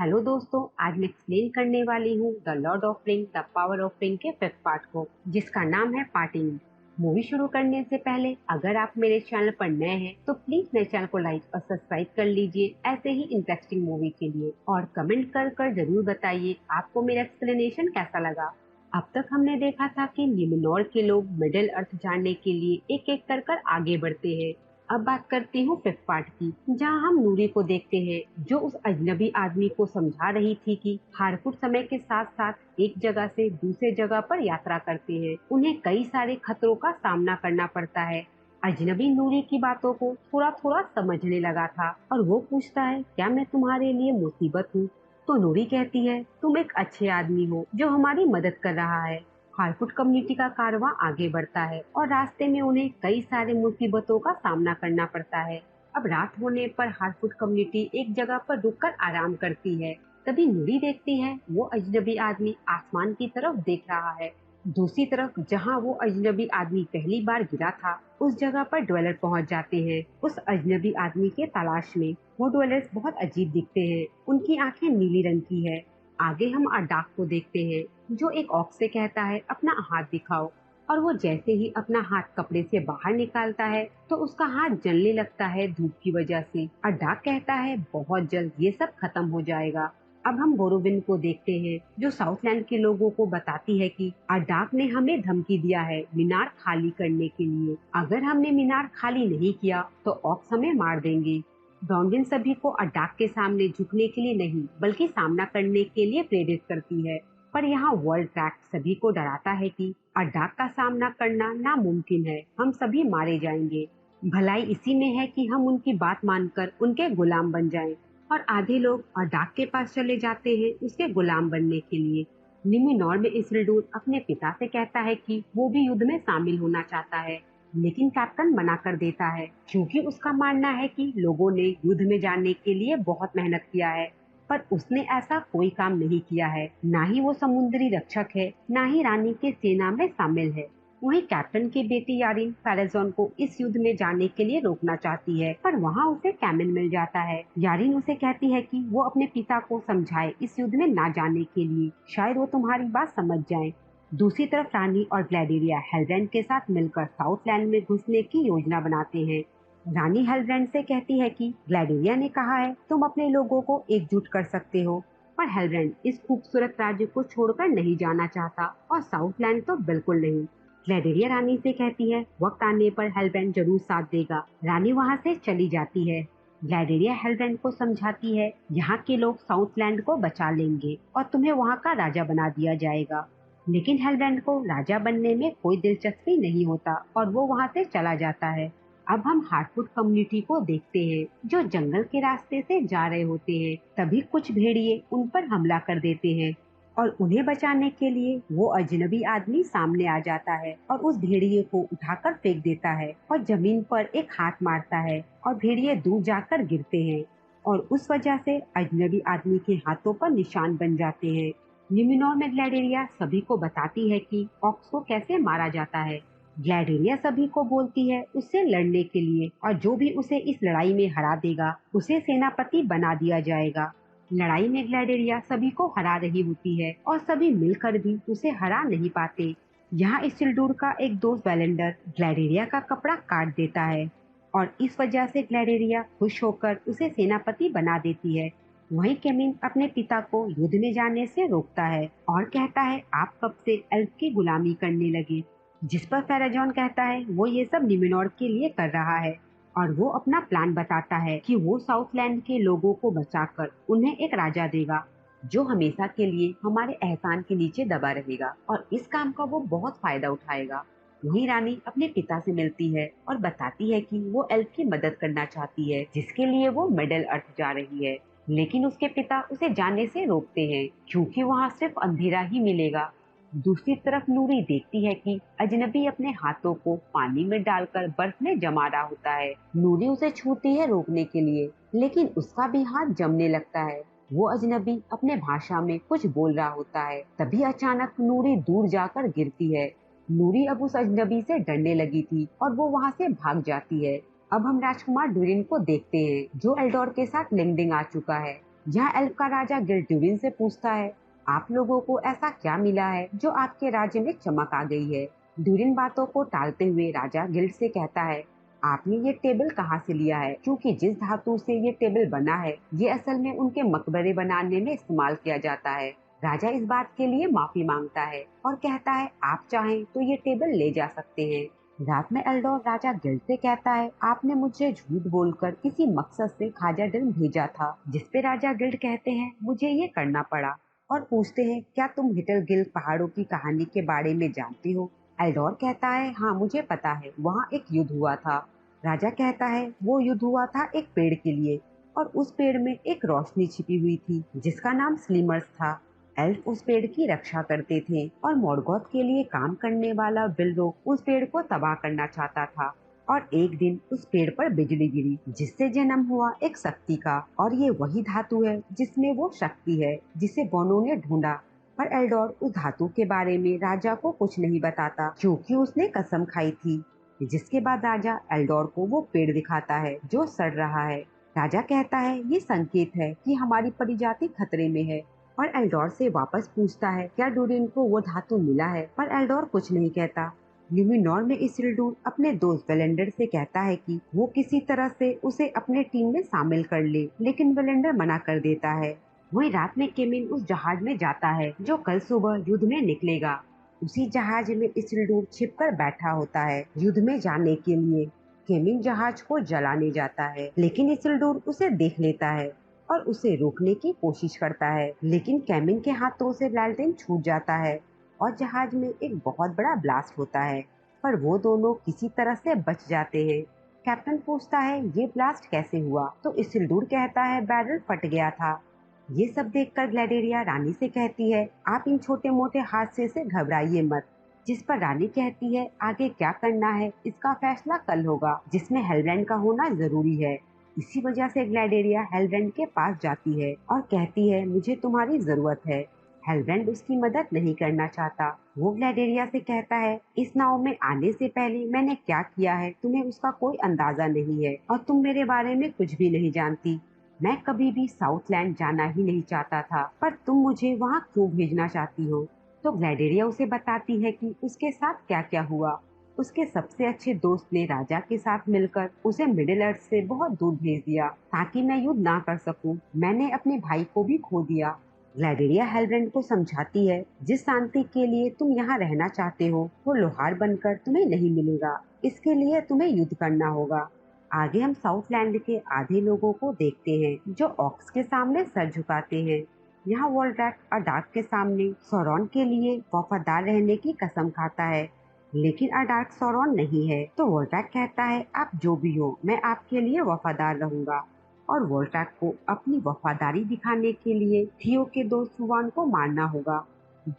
Hello दोस्तों, आज मैं एक्सप्लेन करने वाली हूँ the Lord of ring the power of ring के फिफ्थ पार्ट को, जिसका नाम है पार्टिंग। मूवी शुरू करने से पहले अगर आप मेरे चैनल पर नए हैं तो प्लीज मेरे चैनल को लाइक और सब्सक्राइब कर लीजिए ऐसे ही इंटरेस्टिंग मूवी के लिए, और कमेंट कर कर जरूर बताइए आपको मेरा एक्सप्लेनेशन कैसा लगा। अब तक हमने देखा था कि निम्नौर के लोग मिडिल अर्थ जानने के लिए एक एक कर कर आगे बढ़ते हैं। अब बात करती हूँ फिफ्थ पार्ट की, जहाँ हम नूरी को देखते हैं जो उस अजनबी आदमी को समझा रही थी कि हारकुट समय के साथ साथ एक जगह से दूसरे जगह पर यात्रा करते हैं, उन्हें कई सारे खतरों का सामना करना पड़ता है। अजनबी नूरी की बातों को थोड़ा थोड़ा समझने लगा था और वो पूछता है, क्या मैं तुम्हारे लिए मुसीबत हूँ? तो नूरी कहती है, तुम एक अच्छे आदमी हो जो हमारी मदद कर रहा है। हारकुट कम्युनिटी का कारवां आगे बढ़ता है और रास्ते में उन्हें कई सारे मुसीबतों का सामना करना पड़ता है। अब रात होने पर हारकुट कम्युनिटी एक जगह पर रुककर आराम करती है। तभी नूरी देखती है वो अजनबी आदमी आसमान की तरफ देख रहा है। दूसरी तरफ जहाँ वो अजनबी आदमी पहली बार गिरा था, उस जगह पर ड्वेलर पहुँच जाते हैं उस अजनबी आदमी के तलाश में। वो ड्वेलर्स बहुत अजीब दिखते हैं, उनकी आंखें नीली रंग की है। आगे हम अडाक को देखते हैं जो एक ऑक से कहता है, अपना हाथ दिखाओ। और वो जैसे ही अपना हाथ कपड़े से बाहर निकालता है तो उसका हाथ जलने लगता है धूप की वजह से। अडाक कहता है, बहुत जल्द ये सब खत्म हो जाएगा। अब हम बोरोविन को देखते हैं जो साउथलैंड के लोगों को बताती है कि अडाक ने हमें धमकी दिया है मीनार खाली करने के लिए। अगर हमने मीनार खाली नहीं किया तो ऑक्स हमें मार देंगे। डॉन्गिन सभी को अडाक के सामने झुकने के लिए नहीं बल्कि सामना करने के लिए प्रेरित करती है। पर यहाँ वर्ल्ड ट्रैक सभी को डराता है कि अडाक का सामना करना नामुमकिन है, हम सभी मारे जाएंगे। भलाई इसी में है कि हम उनकी बात मानकर उनके गुलाम बन जाएं। और आधे लोग अडाक के पास चले जाते हैं उसके गुलाम बनने के लिए। निमिनोर में इसल्डूर अपने पिता से कहता है कि वो भी युद्ध में शामिल होना चाहता है, लेकिन कैप्टन मना कर देता है क्योंकि उसका मानना है कि लोगों ने युद्ध में जाने के लिए बहुत मेहनत किया है, पर उसने ऐसा कोई काम नहीं किया है। ना ही वो समुद्री रक्षक है, ना ही रानी के सेना में शामिल है। वहीं कैप्टन की बेटी यारिन पैराजॉन को इस युद्ध में जाने के लिए रोकना चाहती है, पर वहाँ उसे कैमिन मिल जाता है। यारिन उसे कहती है कि वो अपने पिता को समझाए इस युद्ध में ना जाने के लिए, शायद वो तुम्हारी बात समझ जाए। दूसरी तरफ रानी और ग्लैडिरिया हेलब्रांड के साथ मिलकर साउथलैंड में घुसने की योजना बनाते हैं। रानी हेलब्रांड से कहती है कि ग्लैडिरिया ने कहा है तुम अपने लोगों को एकजुट कर सकते हो, पर हेलब्रांड इस खूबसूरत राज्य को छोड़कर नहीं जाना चाहता और साउथलैंड तो बिल्कुल नहीं। ग्लैडिरिया रानी से कहती है वक्त आने पर हेलब्रांड जरूर साथ देगा। रानी वहाँ से चली जाती है। ग्लैडिरिया हेलब्रांड को समझाती है यहाँ के लोग साउथलैंड को बचा लेंगे और तुम्हें वहाँ का राजा बना दिया जाएगा। लेकिन हेलब्रांड को राजा बनने में कोई दिलचस्पी नहीं होता और वो वहाँ से चला जाता है। अब हम हार्टवुड कम्युनिटी को देखते हैं जो जंगल के रास्ते से जा रहे होते हैं। तभी कुछ भेड़िए उन पर हमला कर देते हैं और उन्हें बचाने के लिए वो अजनबी आदमी सामने आ जाता है और उस भेड़िए को उठाकर फेंक देता है और जमीन पर एक हाथ मारता है और भेड़िए दूर जाकर गिरते हैं और उस वजह से अजनबी आदमी के हाथों पर निशान बन जाते हैं। न्यूमिनोर में ग्लैडिरिया सभी को बताती है कि ऑक्स को कैसे मारा जाता है। ग्लैडिरिया सभी को बोलती है उससे लड़ने के लिए और जो भी उसे इस लड़ाई में हरा देगा उसे सेनापति बना दिया जाएगा। लड़ाई में ग्लैडिरिया सभी को हरा रही होती है और सभी मिलकर भी उसे हरा नहीं पाते। यहाँ इसिल्डूर का एक दोस्त वेलेंडर ग्लैडिरिया का कपड़ा काट देता है और इस वजह से ग्लैडिरिया खुश होकर उसे सेनापति बना देती है। वहीं केमिन अपने पिता को युद्ध में जाने से रोकता है और कहता है आप कब से एल्फ की गुलामी करने लगे, जिस पर फेराजॉन कहता है वो ये सब निमिनोर के लिए कर रहा है और वो अपना प्लान बताता है कि वो साउथलैंड के लोगों को बचाकर उन्हें एक राजा देगा जो हमेशा के लिए हमारे एहसान के नीचे दबा रहेगा और इस काम का वो बहुत फायदा उठाएगा। वहीं रानी अपने पिता से मिलती है और बताती है कि वो एल्फ की मदद करना चाहती है जिसके लिए वो मिडिल अर्थ जा रही है, लेकिन उसके पिता उसे जाने से रोकते हैं क्योंकि वहाँ सिर्फ अंधेरा ही मिलेगा। दूसरी तरफ नूरी देखती है कि अजनबी अपने हाथों को पानी में डालकर बर्फ में जमा रहा होता है। नूरी उसे छूती है रोकने के लिए, लेकिन उसका भी हाथ जमने लगता है। वो अजनबी अपने भाषा में कुछ बोल रहा होता है। तभी अचानक नूरी दूर जाकर गिरती है। नूरी अब उस अजनबी से डरने लगी थी और वो वहाँ से भाग जाती है। अब हम राजकुमार डूरिन को देखते हैं जो एल्डोर के साथ लिंगडिंग आ चुका है। यहाँ एल्फ का राजा गिल्ड ड्यूरिन से पूछता है, आप लोगों को ऐसा क्या मिला है जो आपके राज्य में चमक आ गई है। ड्यूरिन बातों को टालते हुए राजा गिल्ड से कहता है, आपने ये टेबल कहाँ से लिया है, क्योंकि जिस धातु से ये टेबल बना है ये असल में उनके मकबरे बनाने में इस्तेमाल किया जाता है। राजा इस बात के लिए माफी मांगता है और कहता है, आप चाहें तो ये टेबल ले जा सकते हैं। रात में एल्डोर राजा गिल्ड से कहता है, आपने मुझे झूठ बोलकर किसी मकसद से खाजाडिन भेजा था। जिसपे राजा गिल्ड कहते हैं, मुझे ये करना पड़ा, और पूछते हैं, क्या तुम हिटल गिल्ड पहाड़ों की कहानी के बारे में जानते हो। एल्डोर कहता है, हाँ मुझे पता है, वहाँ एक युद्ध हुआ था। राजा कहता है, वो युद्ध हुआ था एक पेड़ के लिए, और उस पेड़ में एक रोशनी छिपी हुई थी जिसका नाम स्लीमर्स था। एल्फ उस पेड़ की रक्षा करते थे और मॉर्गोथ के लिए काम करने वाला बिल्लो उस पेड़ को तबाह करना चाहता था। और एक दिन उस पेड़ पर बिजली गिरी जिससे जन्म हुआ एक शक्ति का, और ये वही धातु है जिसमें वो शक्ति है जिसे बोनो ने ढूंढा। पर एल्डोर उस धातु के बारे में राजा को कुछ नहीं बताता क्योंकि उसने कसम खाई थी। जिसके बाद राजा एल्डोर को वो पेड़ दिखाता है जो सड़ रहा है। राजा कहता है, ये संकेत है कि हमारी प्रजाति खतरे में है, और एल्डोर से वापस पूछता है, क्या डूरिन को वो धातु मिला है। पर एल्डोर कुछ नहीं कहता। ल्यूमिनोर में इसिल्डूर अपने दोस्त वेलेंडर से कहता है कि वो किसी तरह से उसे अपने टीम में शामिल कर ले, लेकिन वेलेंडर मना कर देता है। वही रात में केमिन उस जहाज में जाता है जो कल सुबह युद्ध में निकलेगा। उसी जहाज में इसिल्डूर छिपकर बैठा होता है युद्ध में जाने के लिए। केमिन जहाज को जलाने जाता है, लेकिन इसिल्डूर उसे देख लेता है और उसे रोकने की कोशिश करता है, लेकिन केमिन के हाथों से लालटेन छूट जाता है और जहाज में एक बहुत बड़ा ब्लास्ट होता है। पर वो दोनों किसी तरह से बच जाते हैं। कैप्टन पूछता है, ये ब्लास्ट कैसे हुआ, तो इसिल्डूर कहता है, बैरल फट गया था। ये सब देखकर ग्लैडेरिया रानी से कहती है, आप इन छोटे मोटे हादसे से घबराइए मत। जिस पर रानी कहती है, आगे क्या करना है इसका फैसला कल होगा, जिसमें हेलब्रांड का होना जरूरी है। इसी वजह से ग्लैडेरिया हेलब्रांड के पास जाती है और कहती है, मुझे तुम्हारी जरूरत है। हेलब्रांड उसकी मदद नहीं करना चाहता। वो ग्लैडेरिया से कहता है, इस नाव में आने से पहले मैंने क्या किया है तुम्हें उसका कोई अंदाजा नहीं है, और तुम मेरे बारे में कुछ भी नहीं जानती। मैं कभी भी साउथलैंड जाना ही नहीं चाहता था, पर तुम मुझे वहाँ क्यों भेजना चाहती हो। तो ग्लैडेरिया उसे बताती है कि उसके साथ क्या क्या हुआ। उसके सबसे अच्छे दोस्त ने राजा के साथ मिलकर उसे मिडिल अर्थ से बहुत दूर भेज दिया ताकि मैं युद्ध ना कर सकूं। मैंने अपने भाई को भी खो दिया। ग्लैडेरिया हेलब्रांड को समझाती है, जिस शांति के लिए तुम यहाँ रहना चाहते हो वो लोहार बनकर तुम्हें नहीं मिलेगा। इसके लिए तुम्हें युद्ध करना होगा। आगे हम साउथलैंड के आधे लोगों को देखते हैं जो ऑक्स के सामने सर झुकाते हैं। यहाँ वोल्ड्रैक और डार्क के सामने सौरॉन के लिए वफादार रहने की कसम खाता है, लेकिन अडार्क सौरॉन नहीं है। तो वोल्ड्रैक कहता है, आप जो भी हो मैं आपके लिए वफादार रहूंगा। और वोल्ड्रैक को अपनी वफादारी दिखाने के लिए थियो के दोस्त सुवान को मारना होगा।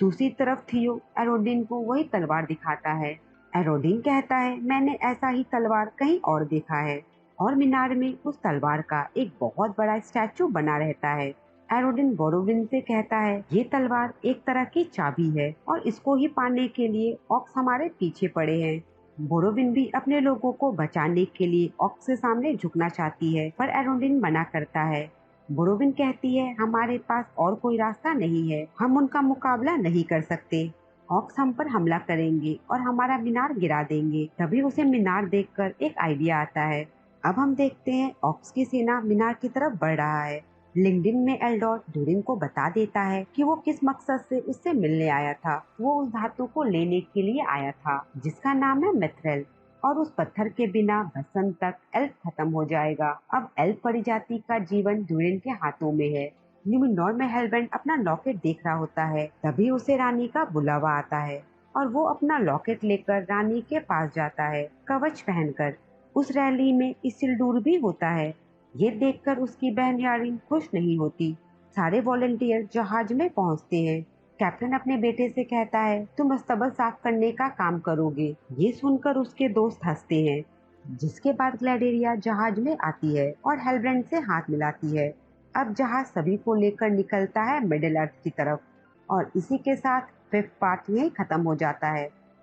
दूसरी तरफ थियो एरोडिन को वही तलवार दिखाता है। एरोडिन कहता है, मैंने ऐसा ही तलवार कहीं और देखा है, और मीनार में उस तलवार का एक बहुत बड़ा स्टैचू बना रहता है। एरोडिन बोरोविन से कहता है, ये तलवार एक तरह की चाबी है और इसको ही पाने के लिए ऑक्स हमारे पीछे पड़े हैं। बोरोविन भी अपने लोगों को बचाने के लिए ऑक्स के सामने झुकना चाहती है, पर एरोडिन मना करता है। बोरोविन कहती है, हमारे पास और कोई रास्ता नहीं है, हम उनका मुकाबला नहीं कर सकते। ऑक्स हम पर हमला करेंगे और हमारा मीनार गिरा देंगे। तभी उसे मीनार देखकर एक आइडिया आता है। अब हम देखते हैं ऑक्स की सेना मीनार की तरफ बढ़ रहा है। लिंक्डइन में एल्डोर डूरिन को बता देता है कि वो किस मकसद से उससे मिलने आया था। वो उस धातु को लेने के लिए आया था जिसका नाम है मिथ्रेल, और उस पत्थर के बिना बसंत तक एल्फ खत्म हो जाएगा। अब एल्फ प्रजाति का जीवन डूरिन के हाथों में है। न्यूमिनोर में हेलब्रांड अपना लॉकेट देख रहा होता है, तभी उसे रानी का बुलावा आता है और वो अपना लॉकेट लेकर रानी के पास जाता है, कवच पहनकर। उस रैली में इसिल्डूर भी होता है। ये देखकर उसकी बहन यारिन खुश नहीं होती। सारे वॉलंटियर जहाज में पहुंचते हैं। कैप्टन अपने बेटे से कहता है, तुम अस्तबल साफ करने का काम करोगे। ये सुनकर उसके दोस्त हंसते हैं। जिसके बाद ग्लैडेरिया जहाज में आती है और हेलब्रांड से हाथ मिलाती है। अब जहाज सभी को लेकर निकलता है मिडिल अर्थ की तरफ। और इसी के साथ फिफ्थ पार्ट यही खत्म हो जाता है।